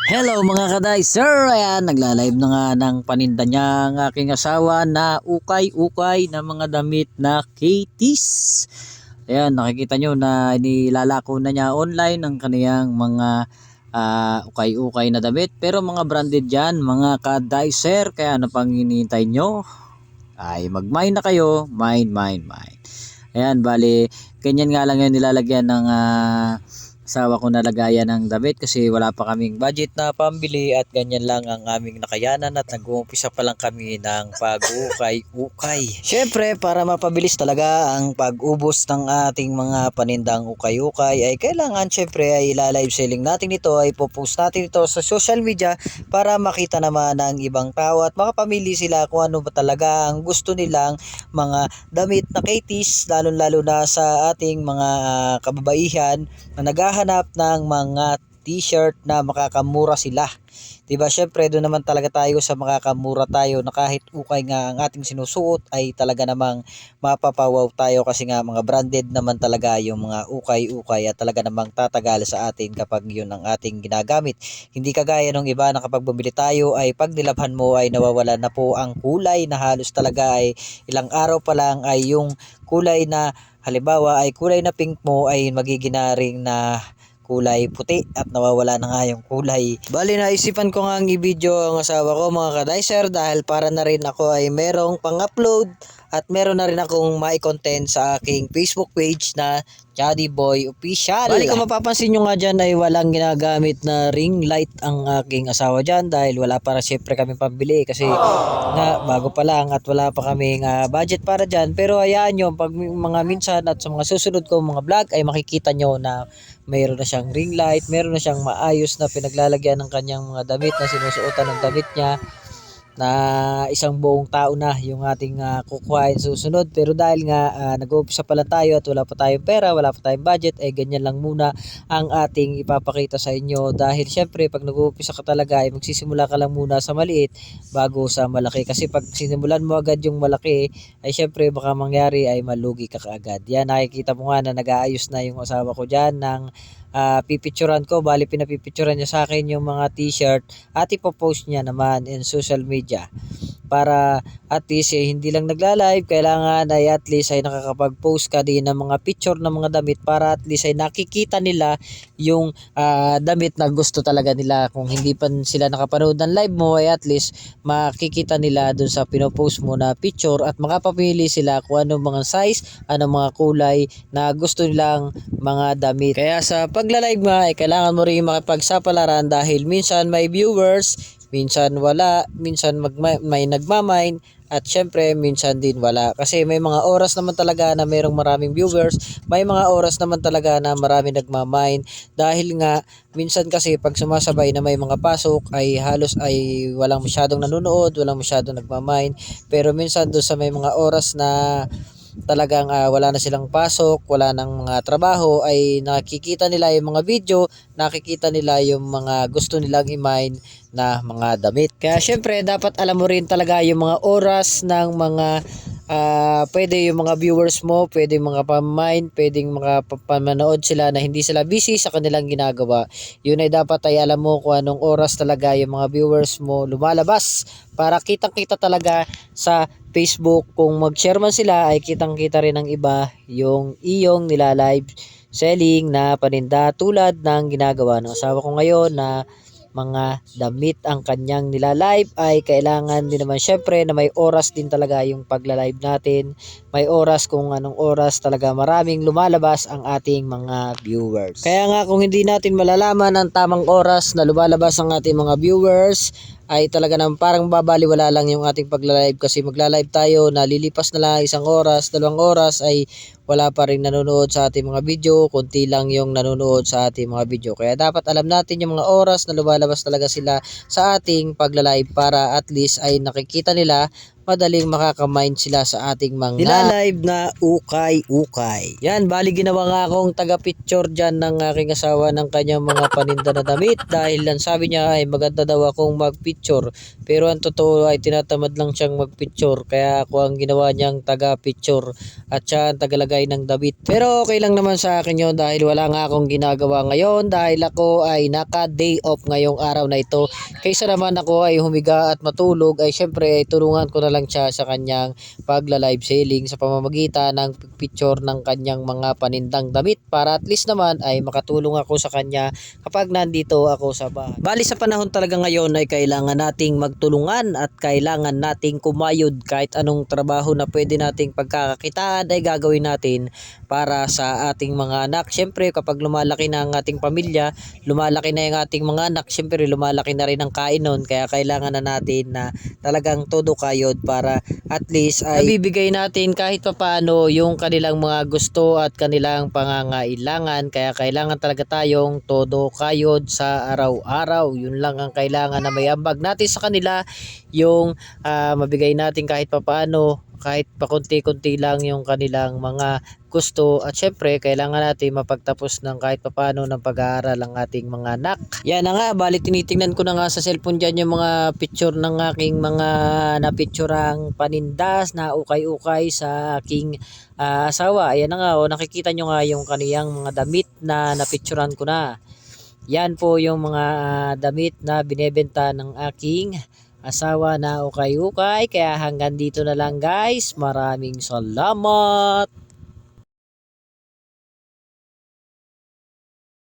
Hello mga kaday, sir! Ayan, nagla-live na nga ng paninda niya ang aking asawa na ukay-ukay na mga damit na Katie's. Ayan, nakikita nyo na nilalako na niya online ang kaniyang mga ukay-ukay na damit. Pero mga branded yan, mga kaday, sir. Kaya ano pang hinihintay nyo? Ay, mag-mine na kayo. Mine. Ayan, bali, ganyan nga lang yan nilalagyan ng asawa ko na lagayan ng damit kasi wala pa kaming budget na pambili at ganyan lang ang aming nakayanan at nag-uumpisa pa lang kami ng pag-ukay-ukay. Syempre, para mapabilis talaga ang pag-ubos ng ating mga panindang ukay-ukay ay kailangan syempre ay ila-live selling natin ito, ay popost natin ito sa social media para makita naman ng ibang tao at makapamili sila kung ano ba talaga ang gusto nilang mga damit na Katie's, lalo-lalo na sa ating mga kababaihan na naghahanap ng mga t-shirt na makakamura sila. Diba? Syempre doon naman talaga tayo sa makakamura tayo na kahit ukay nga ang ating sinusuot ay talaga namang mapapawaw tayo kasi nga mga branded naman talaga yung mga ukay-ukay at talaga namang tatagal sa atin kapag yun ang ating ginagamit. Hindi kagaya ng iba na kapag bumili tayo ay pag nilabhan mo ay nawawala na po ang kulay na halos talaga ay ilang araw pa lang ay yung kulay na halimbawa ay kulay na pink mo ay magiginaring na kulay puti at nawawala na nga yung kulay. Bali naisipan ko nga ang i-video ang asawa ko mga kadayser dahil para na rin ako ay merong pang-upload at meron na rin akong mai-content sa aking Facebook page na Chaddy Boy Official. Bali kung mapapansin nyo nga dyan ay walang ginagamit na ring light ang aking asawa dyan dahil wala para syempre kami pambili kasi nga bago pa lang at wala pa kaming budget para dyan. Pero hayaan nyo pag mga minsan at sa mga susunod ko mga vlog ay makikita nyo na mayroon na siyang ring light, mayroon na siyang maayos na pinaglalagyan ng kanyang mga damit na sinusuotan ng damit niya na isang buong tao na yung ating kukuhain susunod. Pero dahil nga nag-uumpisa pa lang tayo at wala pa tayong pera, wala pa tayong budget, eh ganyan lang muna ang ating ipapakita sa inyo. Dahil syempre pag nag-uumpisa ka talaga ay magsisimula ka lang muna sa maliit bago sa malaki. Kasi pag sinimulan mo agad yung malaki ay syempre baka mangyari ay malugi ka kaagad. Yan, nakikita mo nga na nag-aayos na yung asawa ko dyan ng pipicturan ko. Bali pinapipicturan niya sa akin yung mga t-shirt at ipopost niya naman in social media para at least hindi lang nagla-live, kailangan ay at least ay nakakapag-post ka din ng mga picture ng mga damit para at least ay nakikita nila yung damit na gusto talaga nila. Kung hindi pa sila nakapanood ng live mo ay at least makikita nila dun sa pinopost mo na picture at makapamili sila kung anong mga size, anong mga kulay na gusto nilang mga damit. Kaya sa pagla-live mo ay kailangan mo rin makipagsapalaran dahil minsan may viewers, minsan wala, minsan may nagmamine at syempre minsan din wala. Kasi may mga oras naman talaga na mayroong maraming viewers, may mga oras naman talaga na maraming nagmamine dahil nga minsan kasi pag sumasabay na may mga pasok ay halos ay walang masyadong nanonood, walang masyadong nagmamine. Pero minsan doon sa may mga oras na talagang wala na silang pasok, wala nang mga trabaho ay nakikita nila yung mga video, nakikita nila yung mga gusto nilang i-mine na mga damit. Kaya syempre dapat alam mo rin talaga yung mga oras ng mga pwede yung mga viewers mo, pwede mga pamine, pwedeng mga pamanood sila na hindi sila busy sa kanilang ginagawa. Yun ay dapat ay alam mo kung anong oras talaga yung mga viewers mo lumalabas para kitang-kita talaga sa Facebook. Kung mag-share man sila ay kitang-kita rin ng iba yung iyong nila-live selling na paninda tulad ng ginagawa ng asawa ko ngayon na mga damit ang kanyang nila-live ay kailangan din naman syempre na may oras din talaga yung pagla-live natin. May oras kung anong oras talaga maraming lumalabas ang ating mga viewers. Kaya nga kung hindi natin malalaman ang tamang oras na lumalabas ang ating mga viewers ay talaga nang parang babaliwala lang yung ating pagla-live kasi magla-live tayo na lilipas na lang isang oras, 2 oras ay wala pa rin nanonood sa ating mga video, konti lang yung nanonood sa ating mga video. Kaya dapat alam natin yung mga oras na lumalabas talaga sila sa ating pagla-live para at least ay nakikita nila, madaling makakamind sila sa ating mga nila-live na ukay-ukay. Yan, bali ginawa nga akong taga-picture dyan ng aking asawa ng kanyang mga paninda na damit dahil lang sabi niya ay maganda daw akong mag-picture. Pero ang totoo ay tinatamad lang siyang mag-picture kaya ako ang ginawa niyang taga-picture at siya ang tagalagay mamimigay ng damit. Pero okay lang naman sa akin yun dahil wala nga akong ginagawa ngayon dahil ako ay naka day off ngayong araw na ito. Kaysa naman ako ay humiga at matulog ay syempre tulungan ko na lang siya sa kanyang pagla-live selling sa pamamagitan ng picture ng kanyang mga panindang damit para at least naman ay makatulong ako sa kanya kapag nandito ako sa bahay. Bali sa panahon talaga ngayon ay kailangan nating magtulungan at kailangan nating kumayod kahit anong trabaho na pwede nating pagkakakitaan ay gagawin natin para sa ating mga anak. Syempre kapag lumalaki na ang ating pamilya, lumalaki na yung ating mga anak, syempre lumalaki na rin ang kain nun, kaya kailangan na natin na talagang todo kayod para at least ay nabibigay natin kahit papaano yung kanilang mga gusto at kanilang pangangailangan. Kaya kailangan talaga tayong todo kayod sa araw-araw. Yun lang ang kailangan na may ambag natin sa kanila, yung mabigay natin kahit papaano, kahit pakunti-kunti lang yung kanilang mga gusto. At syempre kailangan natin mapagtapos ng kahit papaano ng pag-aaral ang ating mga anak. Yan na nga, bali tinitingnan ko na nga sa cellphone dyan yung mga picture ng aking mga napicturang panindas na ukay-ukay sa aking asawa. Ayan na nga, nakikita nyo nga yung kaniyang mga damit na napicturan ko na. Yan po yung mga damit na binebenta ng aking asawa na ukay-ukay. Kaya hanggang dito na lang guys. Maraming salamat.